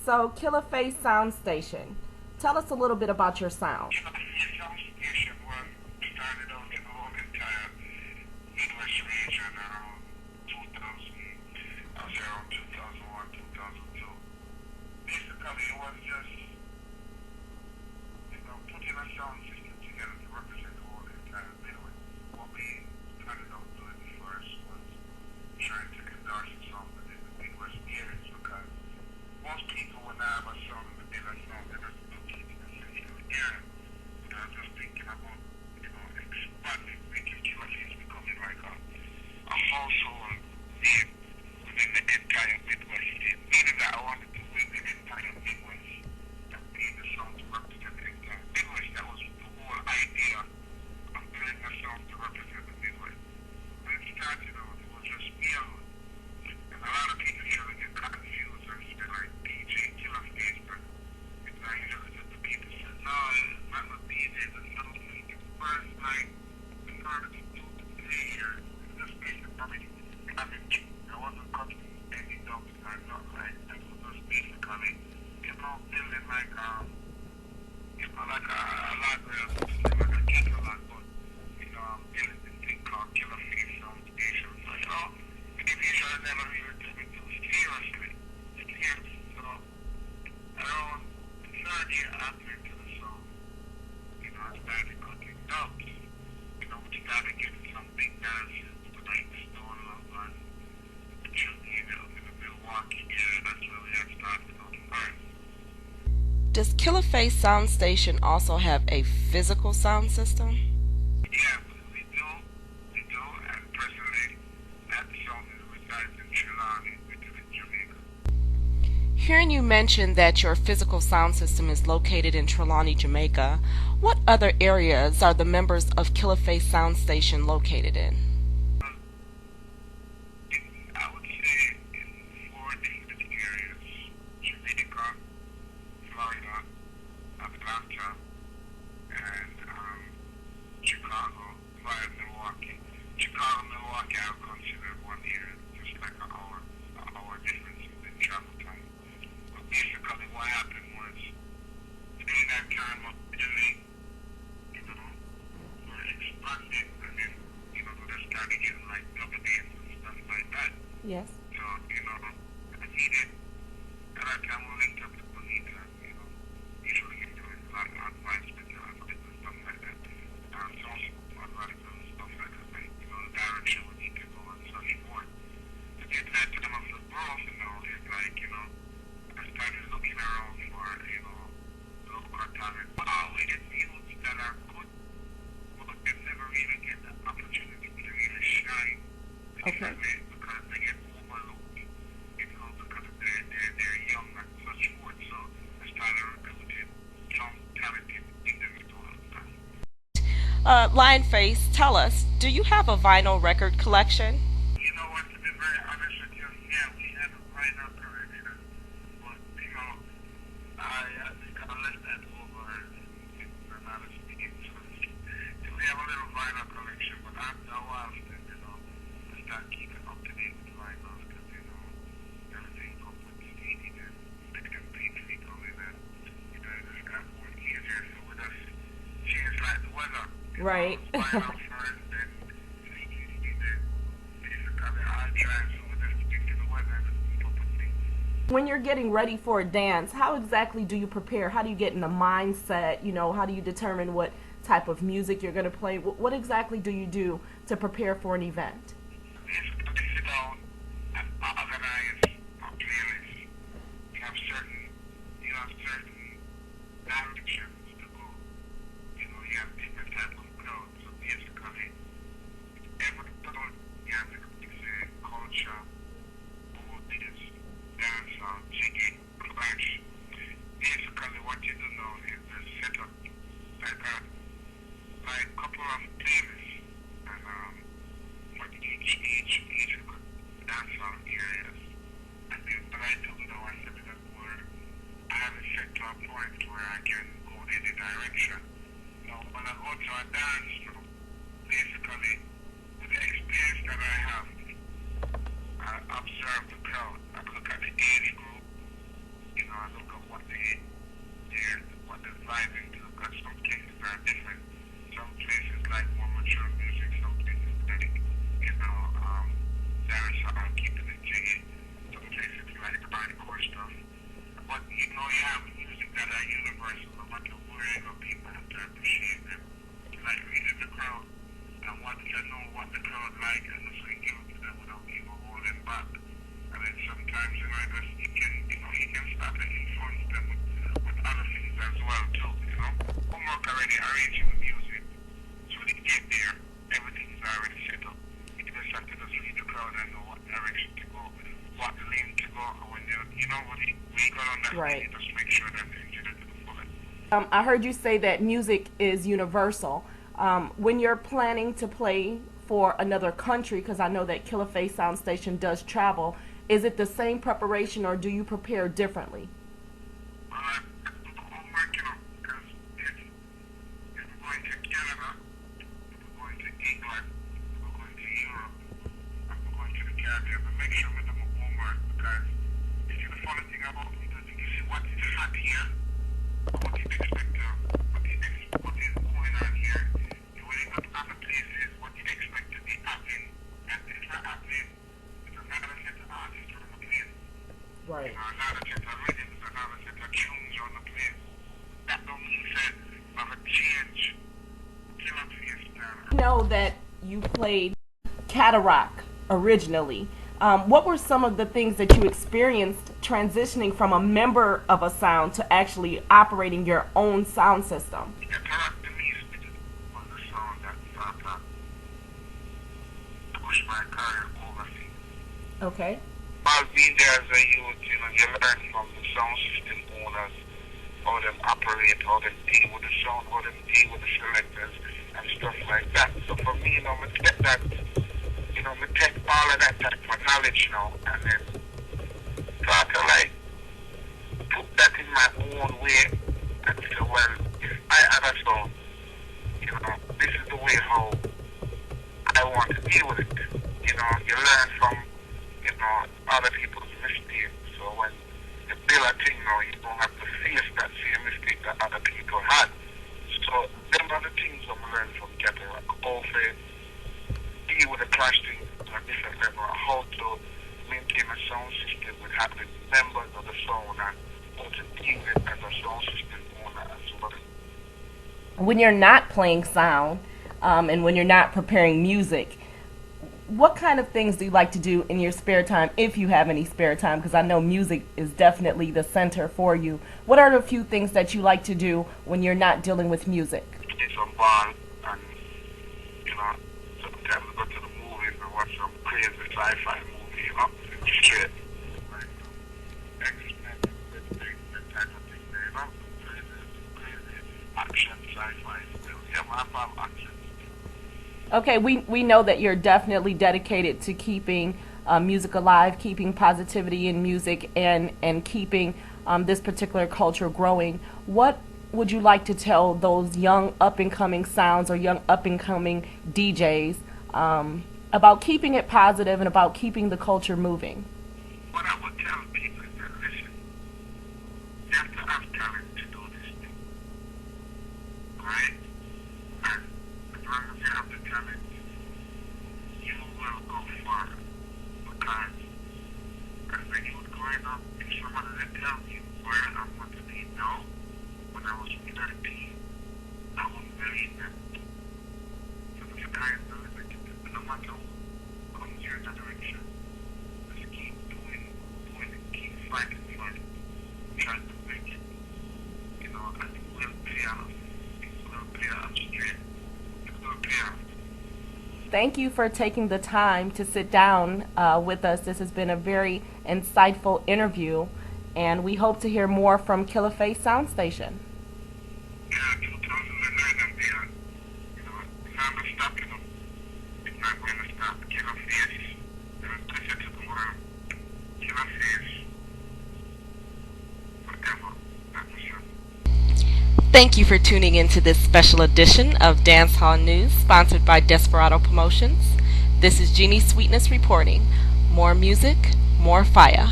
So, Killa Sound Station. Tell us a little bit about your sound. Killa Sound Station was started out in the whole entire Midwest region around 2000. I was around 2001, 2002. Basically, it was just, putting a sound system together to represent the whole entire Midwest. What we started out doing first was trying to endorse the sound within the Midwest areas because most people when I have a song in the Midwest sound, they're just located in the central area. I was just thinking about, expanding, making Killa becoming like a household name within the entire Midwest state. Meaning that I wanted to win the entire Midwest and being the song to represent the entire Midwest. That was the whole idea of building a song to represent the Midwest. When it started out, it was just me alone. And a lot of people usually get confused and say like DJ Killa but it's not usually just the people say, no, it's not the DJ, it's not the first like in order to do the day here. It's just basically I wasn't cutting any dogs or not like that. It was just basically, building like like a library or something like a catalog, but I'm building this thing called Killa Sound Station. So maybe you should never really took it too seriously. It came so around the third year after into the song, I started cutting dubs. We started getting some big dances, the Stone and the Genie in the Milwaukee area. That's where we had started out first. Does Killa Sound Station also have a physical sound system? Yeah, we do. We do. And personally, that song resides in TRELAWNY, which is in Jamaica. Hearing you mention that your physical sound system is located in Trelawney, Jamaica, what other areas are the members of Killa Sound Station located in? I would say in 4 different areas: Jamaica, Florida, Atlanta, and Chicago, via Milwaukee. Chicago, Milwaukee, I would consider one area, just like an hour difference in travel time. But basically, what happened was during that time of delay, we're expanding, and then they started getting like double days and stuff like that. Yes. So I needed at that time we linked up with Bonita, usually get doing a lot of advice with and stuff like that. So advice and stuff like that, like, the direction we need to go and such forth. To get that time of the growth it's like, I started looking around for, local talent, with the fields that are good, but they never really get the opportunity to really shine. Okay. Because they get overlooked, because they're young and such forth. So I started recruiting young, talented individuals. Lionface, tell us, do you have a vinyl record collection? You know what, to be very honest with you, yeah, we had a vinyl collection, but, I think I left that over in another state. So we have a little vinyl collection, but after a while, I start keeping up to date with vinyls because, everything comes with CD and MP3 coming in, it just got more easier. So we just change like the weather. Right. Vinyl first, then CD, then basically I try, so we just stick to the weather and keep up with things. When you're getting ready for a dance, how exactly do you prepare? How do you get in the mindset? How do you determine what type of music you're going to play? What exactly do you do to prepare for an event? Basically sit down and organize a playlist. You have certain directions to go. You have different type of crowds. So basically, every town you have the culture, oldies, dancehall, jiggy, clash. Basically, what you do now is just set up like a couple of playlists and for each dancehall areas. And then what I do now, I set it up where I have it set to a point where I can go in any direction. Now, when I go to a dance now, basically, with the experience that I have, I observe the crowd. I look at the age group, I look mic and just like give it to them without even holding back. And then sometimes, I guess you can start to influence them with other things as well too, Homework already arranging the music. So when they get there, everything is already set up. You just have to just read the crowd and know what direction to go, what lane to go, and when when you go on that lane, just make sure that they enjoy it to the fullest. I heard you say that music is universal. When you're planning to play for another country, because I know that Killa Sound Station does travel, is it the same preparation or do you prepare differently? Well, I'm working on because if we're going to Canada, if we're going to England, if we're going to Europe, if we're going to the Caribbean, but make sure we do my homework because you see the funny thing about music, you see what is hot here, what you expect what is going on here. When you go to other places, what you expect to be happening, and it's not happening. It's another set of artists on the place. Right. Another set of rhythms, another set of tunes on the place. That don't mean that I have a change. Killa style. I know that you played Cataract originally. What were some of the things that you experienced transitioning from a member of a sound to actually operating your own sound system? Cataract to me was the sound that sort of pushed my career overseas. Okay. While being there as a youth, you learn from the sound system owners how them operate, how them deal with the sound, how them deal with the selectors and stuff like that. So for me, me take that, me take all of that type of knowledge now and then try to like put that in my own way and say, well, if I had a sound, this is the way how I want to deal with it. You learn from, other people's mistakes. So when you build a thing now, you don't have to face that same mistake that other people had. So them are the things I'm learning from Cataract. How to deal with the clash thing on a different level, how to maintain a sound system with having members of the sound and how to deal with it as a sound system owner as well. When you're not playing sound and when you're not preparing music, what kind of things do you like to do in your spare time, if you have any spare time? Because I know music is definitely the center for you. What are the few things that you like to do when you're not dealing with music? Play some ball and, sometimes go to the movies and watch some crazy sci-fi movie, straight. Like, X-Men, that type of thing, crazy action sci-fi still. Yeah, I have action. Okay, we know that you're definitely dedicated to keeping music alive, keeping positivity in music, and keeping this particular culture growing. What would you like to tell those young up-and-coming sounds or young up-and-coming DJs about keeping it positive and about keeping the culture moving? What I would tell people is that, listen, you have to have talent to do this thing, right? And as long as you have the talent, you will go far. Because as a youth growing up, if someone had tell me where I want to be now, when I was 13, I wouldn't believe them. So if you guys do it, no matter who comes your direction, just keep doing it, keep fighting for it, trying to make it, and it will pay off. It will pay off straight. It will pay off. Thank you for taking the time to sit down with us. This has been a very insightful interview, and we hope to hear more from Killa Sound Station. Yeah, 2009 I'm there. It's not going to stop, It's not going to stop. Killa push it to the world. Killa forever. Not for sure. Thank you for tuning into this special edition of Dance Hall News, sponsored by Desperado Promotions. This is Genie Sweetness reporting. More music, more fire.